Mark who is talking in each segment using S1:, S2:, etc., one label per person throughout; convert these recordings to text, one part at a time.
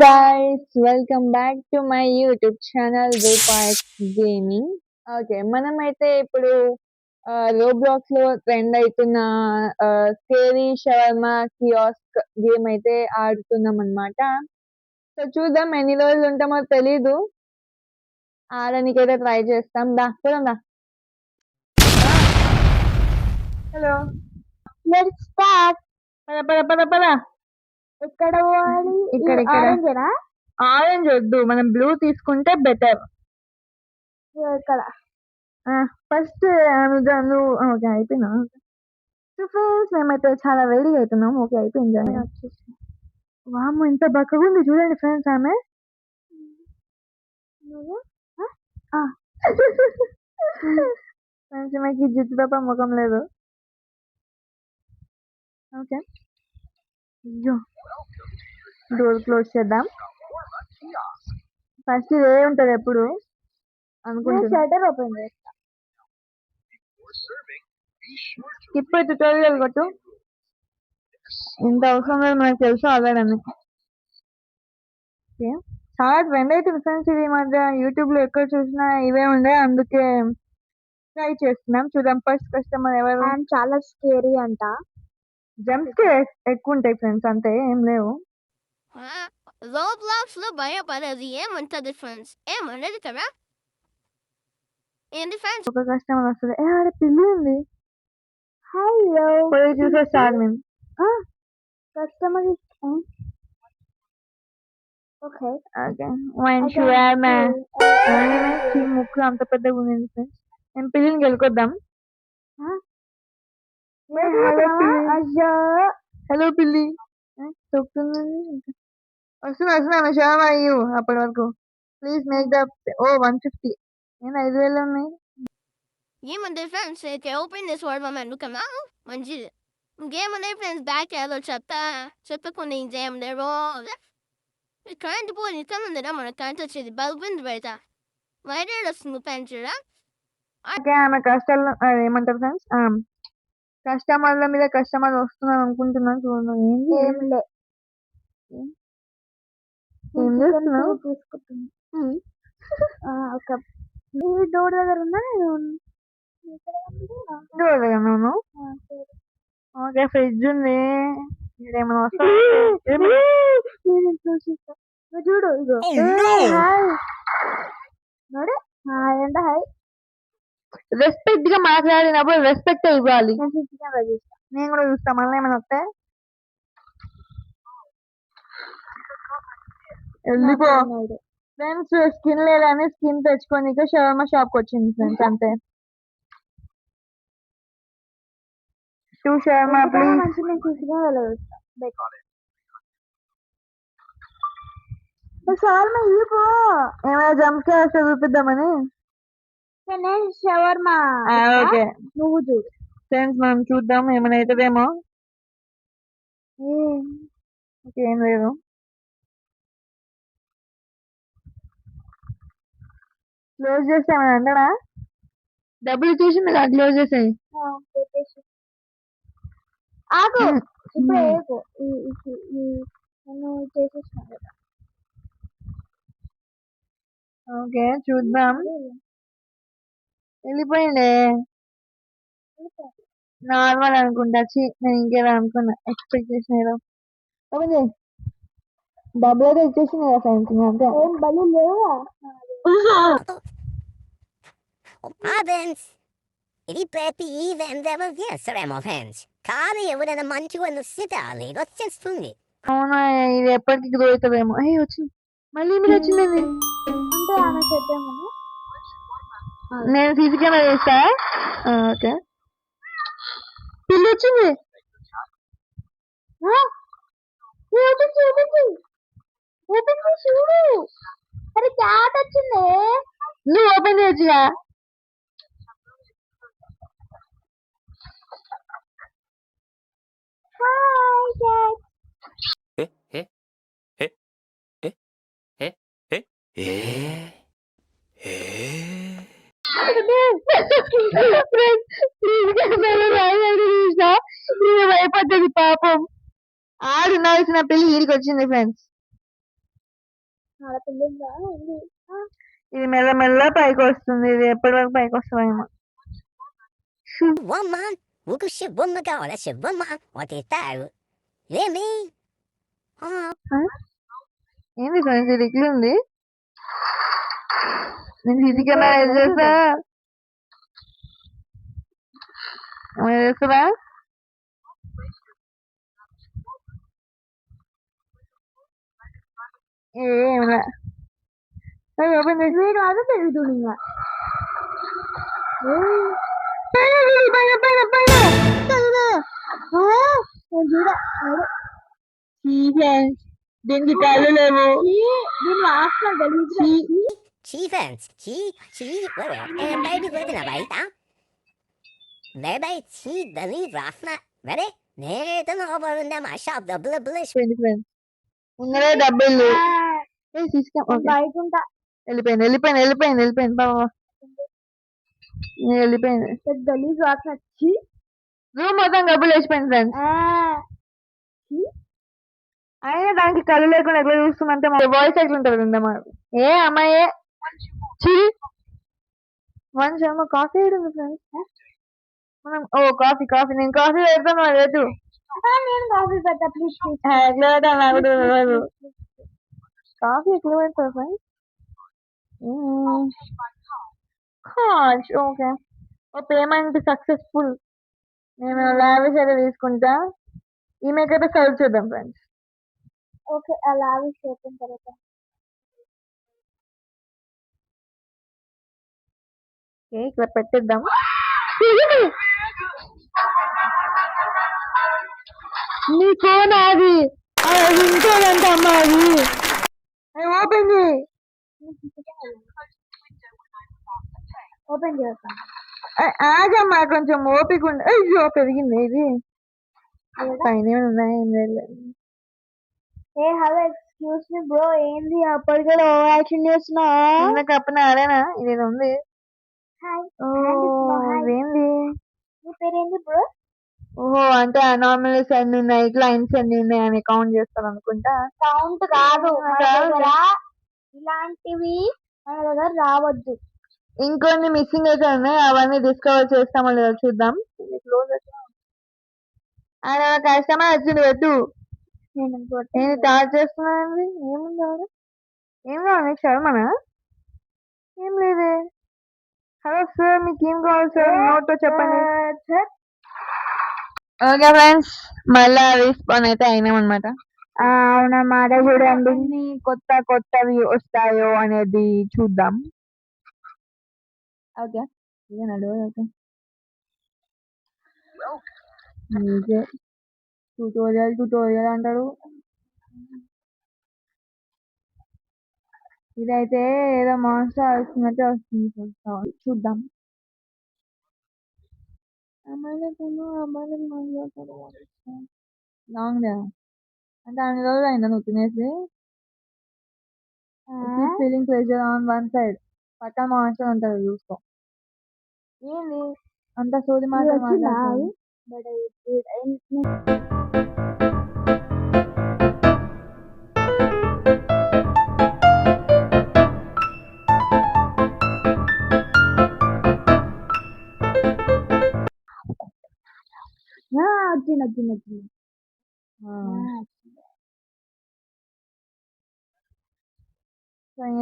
S1: guys, welcome back to my YouTube channel Rupa Gaming. Okay మనమైతే ఇప్పుడు Roblox లో trend అవుతున్న స్కేరీ షవర్మా కియాస్క్ గేమ్ అయితే ఆడుతున్నాం అన్నమాట. సో చూద్దాం ఎన్ని రోజులు ఉంటామో తెలీదు. ఆడడానికైతే ట్రై చేస్తాం. పోదాం దా. Hello,
S2: let's start.
S1: పద పద పద పద.
S2: ఎక్కడ పోవాలి?
S1: ఇక్కడ ఇక్కడ.
S2: ఆరెంజేనా?
S1: ఆరెంజ్ వద్దు, మనం బ్లూ తీసుకుంటే బెటర్.
S2: ఇక్కడ
S1: ఫస్ట్ నువ్వు ఓకే అయిపోయినా. సో ఫ్రెండ్స్ మేమైతే చాలా రెడీ అవుతున్నాం. ఓకే అయిపోయింది. వామ్మ ఇంత బక్కగా ఉంది చూడండి ఫ్రెండ్స్ ఆమె.
S2: నువ్వు
S1: ఫ్రెండ్స్ ఈమెకి జిడ్డు తప్ప ముఖం లేదు. ఓకే అయ్యో, డోర్ క్లోజ్ చేద్దాం. ఫస్ట్ ఇదే ఉంటుంది ఎప్పుడు అనుకుంటున్నా.
S2: షట్టర్ ఓపెన్ చేస్తా.
S1: ఇప్పుడు ట్యూటోరియల్ కొట్టు. ఇంత అవసరం లేదు మనకు తెలుసు ఆల్రెడీ. ఓకే, చాలా ట్రెండ్ అవుతుంది ఫ్రెండ్స్ ఇది. ఈ మధ్య యూట్యూబ్ లో ఎక్కడ చూసినా ఇవే ఉండే, అందుకే ట్రై చేస్తున్నాం. చూద్దాం ఫస్ట్ కస్టమర్ ఎవరు.
S2: అండ్ చాలా స్కేరీ అంట.
S1: జంప్స్ ఎక్కువ ఉంటాయి ఫ్రెండ్స్, అంతే ఏం లేవు.
S3: Roblox లో భయపడేది ఏముంటది ఫ్రెండ్స్? ఏముండదు కదా. ఏంటి ఫ్రెండ్స్?
S1: ఒక కస్టమర్ వస్తుంది. ఆడ పిల్లి ఉంది.
S2: హలో,
S1: పోయి చూసేస్తారు మేము.
S2: Customer okay
S1: okay one shawarma. ముక్కు అంత పెద్దగా ఉంది ఫ్రెండ్స్. మేము పిల్లిని గెలుకొద్దాం.
S2: అయ్యో
S1: హలో పిల్లి. తొక్కుతుంది. వస్తున్నా షవర్మా అయ్యు. అప్పటి వరకు ప్లీజ్ మేక్ ద 150. నేను 5,000 ఉన్నాయి.
S3: ఏముంది ఫ్రెండ్స్? అయితే ఓపెన్ చేసి వాడమని ఎందుకన్నా మంచిది. ఇంకేముంది ఫ్రెండ్స్? బ్యాక్ ఏదో చెప్పుకుని ఇంకేం లేవు. కరెంట్ పోయి ఇట్లా ఉందిరా, మన కరెంట్ వచ్చేది బల్బ్ ఉంది బయట. వైర్ వస్తుంది పెంచరా.
S1: ఓకే ఆమె ఏమంటారు ఫ్రెండ్స్, కస్టమర్ల మీద కస్టమర్ వస్తున్నాను అనుకుంటున్నాను. చూడండి ఏంది
S2: ఏం లే,
S1: ఏం చేస్తున్నావు?
S2: తీసుకుంటున్నా. ఒక డోర్ దగ్గర ఉన్నా.
S1: చూడగలను. ఓకే ఫ్రిడ్జ్ ఉంది. ఏమైనా వస్తా
S2: చూడు ఇగో. నోడు హాయ్ అంట. హాయ్.
S1: రెస్పెక్ట్ గా మాట్లాడినప్పుడు రెస్పెక్ట్ ఇవ్వాలి. నేను కూడా చూస్తా మళ్ళీ ఏమైనా వస్తే. వెళ్ళిపో ఫ్రెండ్స్. స్కిన్ లేదని స్కిన్ తెచ్చుకోనిక షవర్మా షాప్ కి వచ్చింది ఫ్రెండ్స్, అంతే. 2 షవర్మా ప్లీజ్.
S2: షవర్మా ఇవ్వు.
S1: ఏమైనా జంప్ వస్తే చూపిద్దామని.
S2: షవర్మా
S1: ఓకే
S2: నువ్వు చూడు
S1: ఫ్రెండ్స్, మనం చూద్దాం ఏమైనా అవుతుందేమో. ఏం లేదు. క్లోజ్ చేస్తే ఏమైనా అంటాడా? డబ్బులు ఇచ్చేసింది కదా, క్లోజ్ చేసాయి.
S2: ఆగు. ఇప్పుడు చేసేసిన కదా.
S1: ఓకే చూద్దాం. వెళ్ళిపోయిండే. నార్మల్ అనుకుంటా. నేను ఇంకేదో అనుకున్నా. ఎక్స్పెక్టేషన్ ఏదో. ఓపెన్ చేయి. డబ్బులు అయితే ఇచ్చేసింది కదా ఫ్రెండ్స్, అంతే.
S2: ఏం బలి లేవా?
S4: Avens! Ripepi vendeva saremo fans. Cara ఎవరైనా మంచిగా సితాలి వచ్చేస్తుంది.
S1: అవునా, ఇది ఎప్పటికి గ్రో అవుతుందేమో. అయ్యి వచ్చింది, మళ్ళీ మీరు వచ్చిందండి.
S2: అంటే ఆమె చేద్దామని
S1: నేను సీసీ కెమెరా చేస్తా. ఓకే పిల్లి వచ్చింది.
S2: చూడు. అరే క్యాట్ వచ్చింది.
S1: నువ్వు ఓపెన్ చేయొచ్చుగా. భయపడ్డది పాపం. ఆడుండాల్సిన పిల్లి ఈడికి వచ్చింది ఫ్రెండ్స్.
S2: ఆడపిల్ల ఉంది.
S1: ఇది మెల్ల పైకి వస్తుంది. ఇది ఎప్పటి వరకు పైకి వస్తుందేమో.
S4: Woman, who should woman go? That's a woman. What is that? Yeah, me.
S1: ఏంది ఫ్రెండ్స్ ఇది ఇట్లా ఉంది? నేను ఫిజికల్ చేస్తా చేస్తున్నా. ఏమిలా ఓపెన్ చేసి
S2: వీడు అది పెరుగుతుంది ఇంకా.
S1: దీనికి కళ్ళు లేవు.
S2: దీని వాసన గలీజ్గా.
S4: Chiefens. Wait, and baby, wait a minute, huh? Baby, the Rafna. Ready? Then over in my shop, the bliss.
S1: Friends ఉన్నదే డబ్బులు తీసుకో.
S2: బయట ఉంటా.
S1: వెళ్ళిపోయింది బాబా. వెళ్ళిపోయింది.
S2: గలీజ్ వాసన వచ్చి
S1: రూమ్ మొత్తం డబ్బులు వేసిపోయింది ఫ్రెండ్స్. అయినా దానికి కళ్ళు లేకుండా ఎట్లా చూస్తుందంటే మా వాయిస్ ఎట్లుంటుంది ఉందమ్మా. ఏ అమ్మాయి మంచి కాఫీ ఉంది ఫ్రెండ్స్. మనం కాఫీ నేను కాఫీ పెడతాను లేదు.
S2: నేను కాఫీ పెట్టా ప్లీజ్.
S1: ఎట్లా పెడతాను నాకు కూడా తెలియదు. కాఫీ ఎట్లా పెడతారు ఫ్రెండ్స్? ఓకే. Payment successful. నేను లావిష్ అయితే తీసుకుంటా. ఈ మేకైతే సర్వ్ చేద్దాం ఫ్రెండ్స్.
S2: ఓకే అలా అయిపోయిన తర్వాత
S1: ఇక్కడ పెట్టేద్దాం. నీ ఫోన్ అది ఇంకోదంట అమ్మ. అది ఓపెన్ చేయి.
S2: ఓపెన్ చేస్తాను.
S1: ఆగమ్మా కొంచెం ఓపిక ఉండి. అయ్యో పెరిగింది ఇది. పైన ఉన్నాయి.
S2: ఏ హలో ఎక్స్క్యూజ్ మీ బ్రో, ఏంది అప్పటికే ఓవర్ యాక్షన్ చేస్తున్నా?
S1: కప్పిన అదేనా ఇది ఉంది.
S2: హాయ్.
S1: ఇదేంది?
S2: నీ పేరేంది బ్రో?
S1: ఓహో అంటే అనార్మల్స్ అన్ని ఉన్నాయి, క్లయింట్స్ అన్ని ఉన్నాయి అని కౌంట్ చేస్తాను అనుకుంటా.
S2: కౌంట్ కాదు, మన దగ్గర ఇలాంటివి మన దగ్గర రావద్దు.
S1: ఇంకొన్ని మిస్సింగ్ అయితే ఉన్నాయి, అవన్నీ డిస్కవర్ చేస్తామో లేదో చూద్దాం. ఆయన కస్టమర్ వచ్చింది పెట్టు. నేను చార్జ్ చేస్తున్నానండి. ఏముంది ఎవరు? ఏం కావాలి శర్మనా? ఏం లేదే. హలో సార్ మీకు ఏం కావాలి సార్? నోట్తో చెప్పండి. ఓకే ఫ్రెండ్స్ మళ్ళా రిస్పాన్ అయితే అయినాం అనమాట. అవునన్నమాట. చూడండి కొత్తవి వస్తాయో అనేది చూద్దాం. ఓకే ట్యూటోరియల్ అంటాడు. ఇదైతే ఏదో మాన్స్టర్ వస్తున్నట్టే వస్తుంది. చూద్దాం. లాంగ్ అంటే అన్ని రోజులు అయిందా నువ్వు తినేసి? Feeling pressure on one side పక్కన మాన్స్టర్ ఉంటుంది చూసుకో. ఏంది అంత సోది మాట్లాడుతుంది?
S2: వచ్చింది.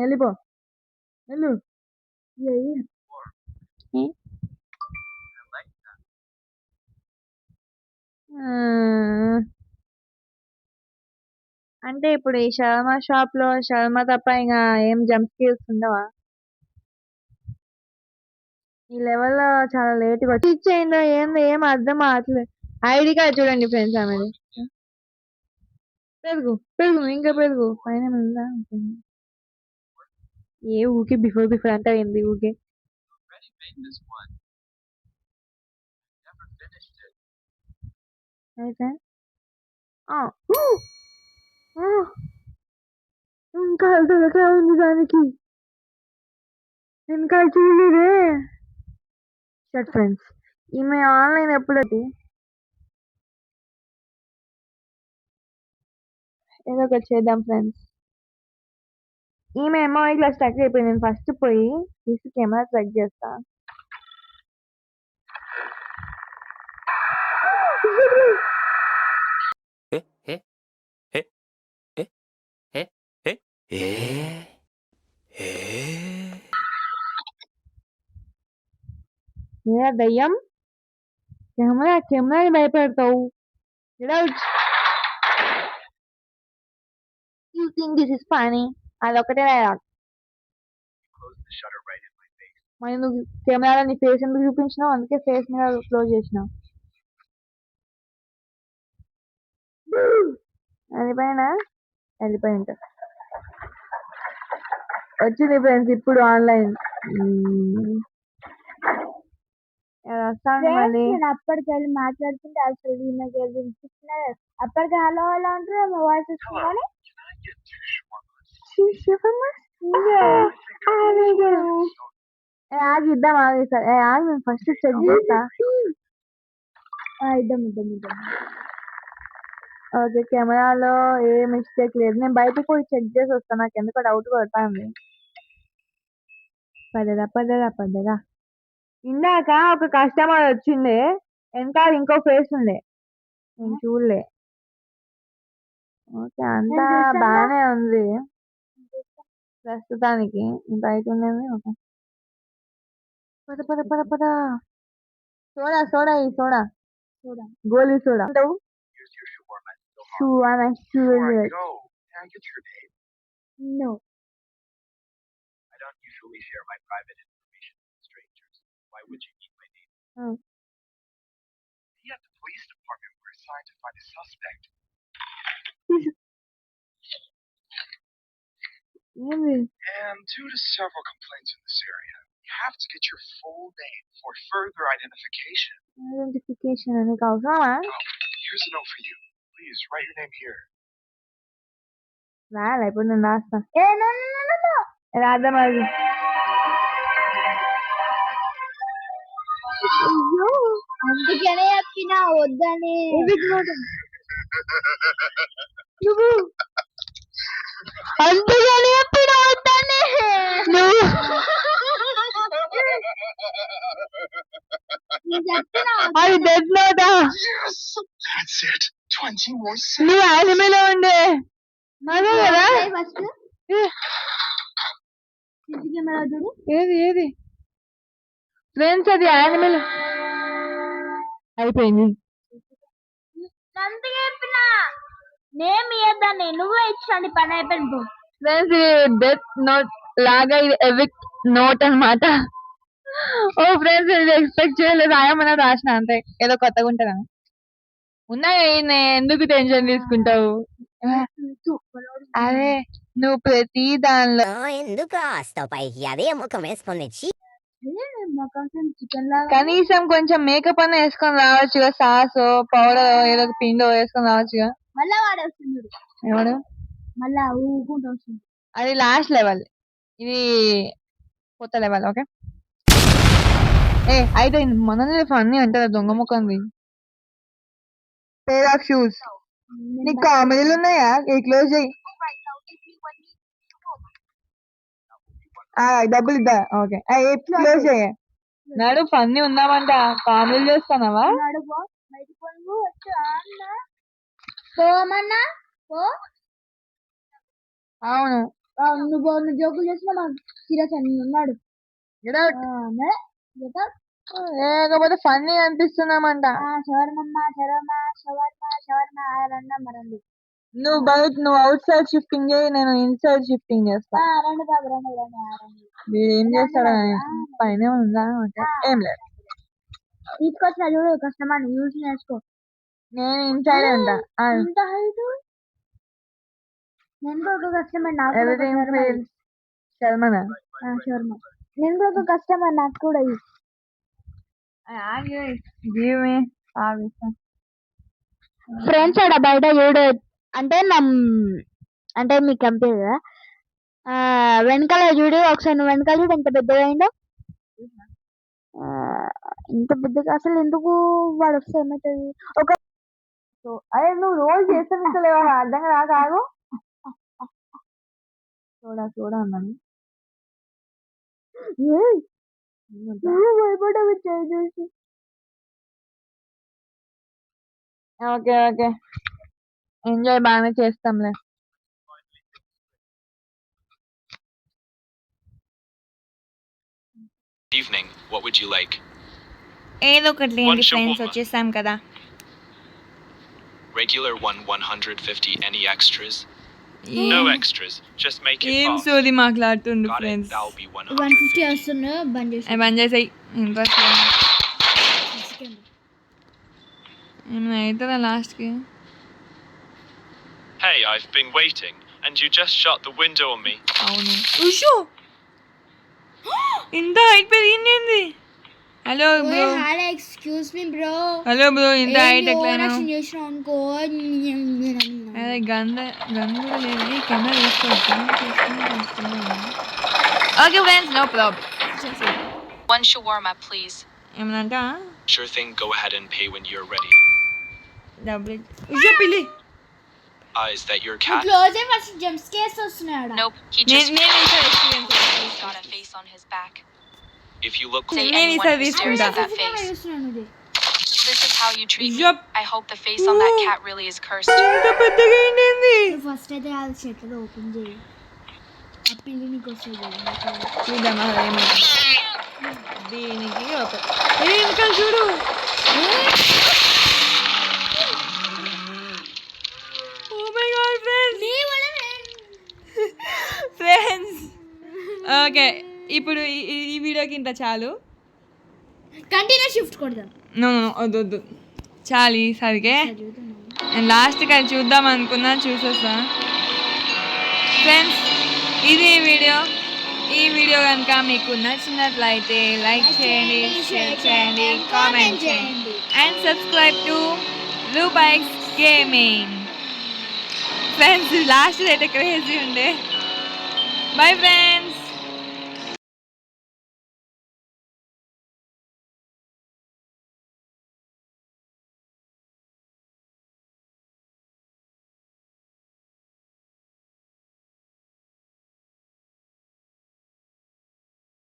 S1: వెళ్ళిపో వెళ్ళు. అంటే ఇప్పుడు ఈ షవర్మా షాప్ లో షవర్మా తప్ప ఇంకా ఏం జంప్ స్కేల్స్ ఉండవా? ఈ లెవెల్ లో చాలా లేట్ గా ఇచ్చేయిందో ఏందో ఏం అర్థం అవట్లేదు. ఐడి కార్డ్ చూడండి ఫ్రెండ్స్ ఆమెది. పెరుగు ఇంకా పెరుగు పైన ఉందా? ఏ ఊకే బిఫోర్ అంటే ఏంది ఊకే? అయితే ఇంకా వెళ్తా ఉంది దానికి. ఇంకా చూడలేదే. షట్ ఫ్రెండ్స్ ఈమె ఆన్లైన్ ఎప్పుడది? ఏదో ఒకటి చేద్దాం ఫ్రెండ్స్. ఈమె ఏమో ఇట్లా స్టక్ అయిపోయింది. నేను ఫస్ట్ పోయి తీసి కెమెరా చెక్ చేస్తా. ఏ దయ్యం కెమెరాని భయపెడతావు. You think this is funny. అదొకటే డైలాగ్. మరి నువ్వు కెమెరాలో నీ ఫేస్ ఎందుకు చూపించినావు? అందుకే ఫేస్ మీద క్లోజ్ చేసినావు. వెళ్ళిపోయి ఉంటా. వచ్చింది ఫ్రెండ్స్ ఇప్పుడు ఆన్లైన్. వస్తాను మళ్ళీ.
S2: నేను అప్పటికి వెళ్ళి మాట్లాడుతుంటే అసలు ఈమెకి వినిపిస్తున్నారు. అప్పటికి హలో హలో అంటారు మా వాయిస్ వస్తుందని.
S1: ఆగి ఇద్దాం ఆగి సార్ ఆగి మేము ఫస్ట్ చెక్ చేస్తా.
S2: ఇద్దాం.
S1: ఓకే కెమెరాలో ఏ మిస్టేక్ లేదు. నేను బయటకు పోయి చెక్ చేసి వస్తాను. నాకు ఎందుకో డౌట్ కొడతాంది. పదరా. ఇందాక ఒక కస్టమర్ వచ్చిండే, వెనకాల ఇంకో ఫేస్ ఉండే, నేను చూడలే. ఓకే అంతా బాగానే ఉంది ప్రస్తుతానికి. బయట ఉండేది. ఓకే పద. Soda Goli soda shoe
S2: No.
S5: I don't usually share my private information with strangers. Why would you need my name?
S1: Oh.
S5: Me at the police department were assigned to find a suspect. And due to several complaints in this area, you have to get your full name for further identification.
S1: నీకు అవసరమా?
S5: Here's a note for you. Please write your name here.
S1: రాలే ఇప్పుడు నేను రాస్తా.
S2: No.
S1: రాద్దాం అది.
S2: అందుకనే చెప్పినా వద్దని. అందుకని చెప్పినా వద్దని.
S1: అది dead NOTA?
S5: Yes! That's it. 20 more seconds.
S1: నువ్వు యానిమేలో ఉండే అదే కదా?
S2: ఫస్ట్
S1: ఏది ఫ్రెండ్స్ అది యానిమల్ అయిపోయింది.
S2: అందుకే చెప్పినా నేమ్ ఇయ్యద్దాన్ని. నువ్వే ఇచ్చాను పని అయిపోయింది.
S1: ఫ్రెండ్స్ ఇది డెత్ నోట్ లాగా, ఇది ఎవిక్ట్ నోట్ అన్నమాట. ఓ ఫ్రెండ్స్ ఇది ఎక్స్పెక్ట్ చేయలేదు. రాయమన్నా రాసిన అంతే, ఏదో కొత్తగా ఉంటుందా. ఉన్నాయి ఎందుకు టెన్షన్ తీసుకుంటావు? అదే నువ్వు ప్రతి దానిలో
S4: ఎందుకు వస్తావు పైకి? అదే ముఖం వేసుకొని
S2: చికెన్ లాగా
S1: కనీసం కొంచెం మేకప్ అన్న వేసుకొని రావచ్చుగా. సాస్ పౌడర్ ఏదో ఒక పిండో వేసుకొని రావచ్చుగా.
S2: మళ్ళా వాడేస్తుంది.
S1: ఎవడు?
S2: మళ్ళా ఊకుంటూ వస్తుంది.
S1: అది లాస్ట్ లెవెల్, ఇది కొత్త లెవెల్. ఓకే అయితే మనల్ని ఫన్నీ అంటారా దొంగ ముఖంది. Pair of shoes. నీకు కామెడీలు ఉన్నాయా? క్లోజ్ చేయి. డబ్బులు ఇద్దా? ఓకే క్లోజ్ చేయ. నాడు ఫన్నీ ఉందామంట, కామెడీలు చేస్తున్నావా?
S2: పోమన్నా పో.
S1: అవును
S2: నువ్వు జోకులు చేసినా మాకు సీరియస్ అని ఉన్నాడు.
S1: లేకపోతే ఫన్నీ అనిపిస్తున్నామంట. నువ్వు అవుట్ సైడ్ షిఫ్టింగ్ చేయి, నేను ఇన్సైడ్ షిఫ్టింగ్ చేస్తా. వీడు ఏం చేస్తాడా? పైన ఉందా? ఏం లేదు.
S2: తీసుకొచ్చిన చూడు కస్టమర్ యూజ్ చేసుకో.
S1: నేను ఇన్సైడ్ ఉంటా.
S2: నేను ఒక కస్టమర్ నాకు
S1: ఎవ్రీథింగ్ ఫీల్స్ శర్మనా?
S2: శర్మ. నేను ఒక కస్టమర్ నాకు కూడా ఫ్రెండ్స్ ఆడ బయట చూడు. అంటే మీకు కంపెనీ కదా వెనకాల చూడు ఒకసారి. నువ్వు వెనకాల చూడు ఎంత పెద్దగా అయిందో. ఇంత పెద్దగా అసలు ఎందుకు వాడు వస్తే ఏమవుతుంది? ఒక
S1: అదే నువ్వు రోజు చేస్తాలేవా? అర్థంగా రాకాగు. చూడా అన్నాను. భయపడవి చూసి. ఓకే ఓకే, ఎంజాయ్ బాగానే చేస్తాంలే.
S5: Evening, what would you like?
S1: ఏదో ఒకటి లేండి
S5: One
S1: ఫ్రెండ్స్,
S5: shawarma.
S1: వచ్చేసాం కదా.
S5: Regular one 150. Any extras? No extras. Just make it
S1: ఏం
S5: fast.
S1: సోది మాట్లాడుతుండు
S5: Got it.
S1: Friends.
S5: That'll be
S2: 150
S5: 150.
S2: వస్తున్నా బంద్ చేసి
S1: బంద్ చేసాయి. ఇంట్రెస్ట్ ఏమైనా అవుతుందా లాస్ట్కి?
S5: Hey, I've been waiting, and you just shut the window on me.
S1: అవును. ఉషు ఇంత హైట్ పెరిగింది. Hello bro.
S2: Hi excuse me bro.
S1: Hello bro, ఇంత హైట్ ఎట్లా?
S2: చేసిన అనుకో.
S1: అదే గన్ కూడా లేదు. కెమెరా తీసుకోవచ్చు. Okay friends, no problem.
S6: One shawarma, please.
S1: ఏమనంట
S5: Sure thing. Go ahead and pay when you're ready.
S1: డబ్బులు ఉషు పిల్లి.
S5: Is that your cat?
S2: Close అయ్యి ఫస్ట్ జంప్ స్కేర్స్ వస్తున్నాడు.
S6: Nope, he just
S1: నేను ఇంకా experience
S6: got a face on his back.
S5: If you look
S6: Say
S1: నేను
S6: anyone
S1: ఈసారి
S6: who stares
S1: తీసుకుంటా.
S6: at that face.
S2: చూస్తున్నాను ఇది.
S6: This is how you treat me.
S1: Yup.
S6: I hope the face on that cat really is cursed.
S1: ఇంత పెద్దగా ఏంటి?
S2: First అయితే అది షట్టర్ ఓపెన్ చేయి. ఆ పిల్లి నీకు వస్తుంది.
S1: చూద్దామా ఏమైంది దీనికి. ఇంకా చూడు. Oh my God, friends. Friends okay, ఇప్పుడు ఈ వీడియోకి ఇంత చాలు.
S2: కంటిన్యూ షిఫ్ట్ కొడదాం.
S1: నో వద్దు చాలు ఈసారికే. నేను లాస్ట్కి అది చూద్దాం అనుకున్నా, చూసేస్తా. ఫ్రెండ్స్, ఇది ఈ వీడియో కనుక మీకు నచ్చినట్లయితే లైక్ చేయండి, షేర్ చేయండి, కామెంట్ చేయండి and subscribe to blue bikes gaming. Friends, last అయితే క్రేజీ ఉండే. Bye friends.